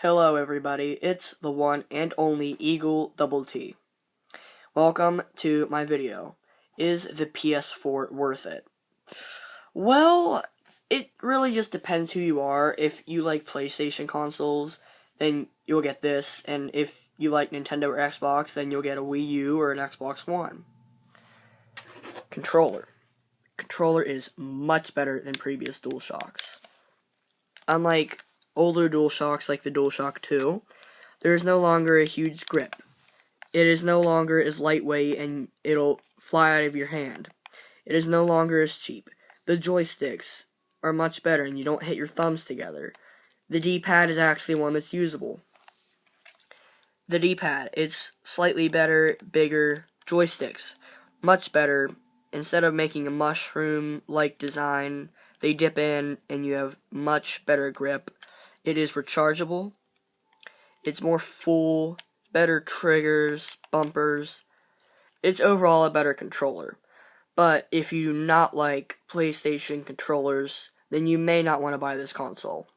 Hello everybody, it's the one and only Eagle Double T. Welcome to my video. Is the PS4 worth it? Well, it really just depends who you are. If you like PlayStation consoles, then you'll get this, and if you like Nintendo or Xbox, then you'll get a Wii U or an Xbox One. Controller. Controller is much better than previous DualShocks. Unlike older DualShocks like the DualShock 2, there is no longer a huge grip. It is no longer as lightweight and it'll fly out of your hand. It is no longer as cheap. The joysticks are much better and you don't hit your thumbs together. The D-pad is actually one that's usable. The D-pad, it's slightly better, bigger joysticks. Much better. Instead of making a mushroom-like design, they dip in and you have much better grip. It is rechargeable. It's more full, better triggers, bumpers. It's overall a better controller. But if you do not like PlayStation controllers, then you may not want to buy this console.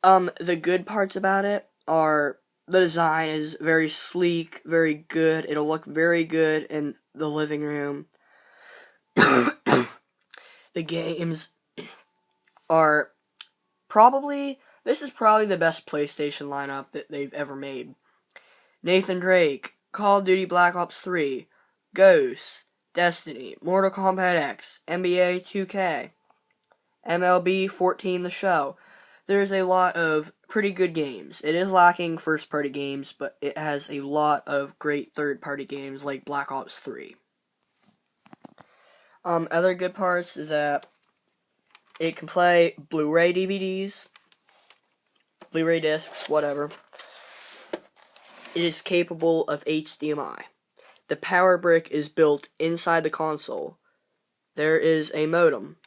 The good parts about it are the design is very sleek, very good. It'll look very good in the living room. The games are this is probably the best PlayStation lineup that they've ever made. Nathan Drake, Call of Duty Black Ops 3, Ghosts, Destiny, Mortal Kombat X, NBA 2K, MLB 14 The Show. There's a lot of pretty good games. It is lacking first-party games, but it has a lot of great third-party games like Black Ops 3. Other good parts is that it can play Blu-ray DVDs, Blu-ray discs, whatever. It is capable of HDMI. The power brick is built inside the console. There is a modem.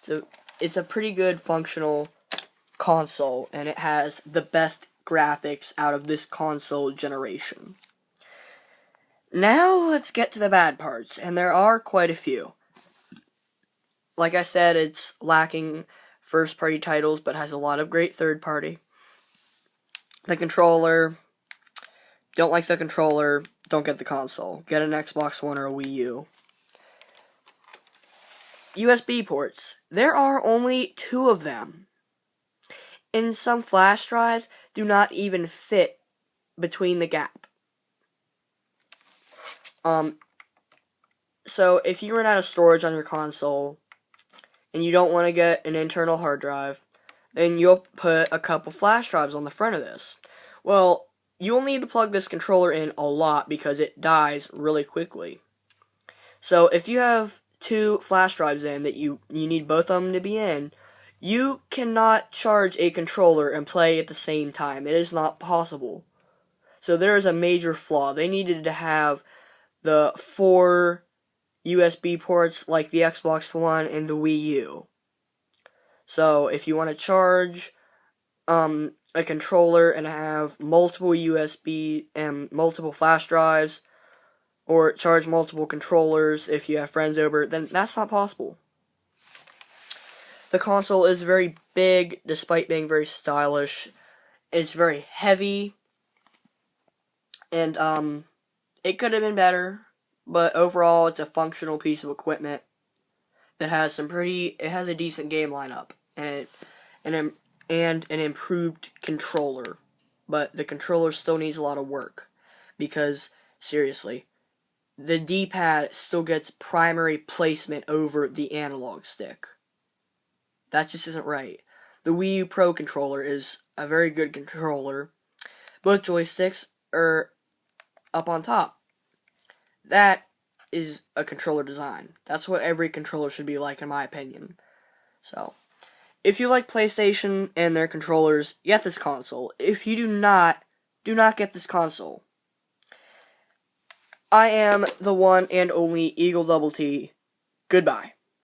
So it's a pretty good functional console, and it has the best graphics out of this console generation. Now let's get to the bad parts, and there are quite a few. Like I said, it's lacking first-party titles, but has a lot of great third-party. The controller, don't like the controller, don't get the console. Get an Xbox One or a Wii U. USB ports, there are only 2 of them. And some flash drives do not even fit between the gap. So if you run out of storage on your console, and you don't want to get an internal hard drive, then you'll put a couple flash drives on the front of this. Well, you'll need to plug this controller in a lot because it dies really quickly. So if you have 2 flash drives in that you need both of them to be in, you cannot charge a controller and play at the same time. It is not possible. So there is a major flaw. They needed to have the 4 USB ports like the Xbox One and the Wii U. So if you want to charge a controller and have multiple USB and multiple flash drives, or charge multiple controllers if you have friends over, then that's not possible. The console is very big despite being very stylish. It's very heavy, and it could have been better. But overall, it's a functional piece of equipment that has it has a decent game lineup and an improved controller. But the controller still needs a lot of work because, seriously, the D-pad still gets primary placement over the analog stick. That just isn't right. The Wii U Pro controller is a very good controller. Both joysticks are up on top. That is a controller design. That's what every controller should be like, in my opinion. So, if you like PlayStation and their controllers, get this console. If you do not get this console. I am the one and only Eagle Double T. Goodbye.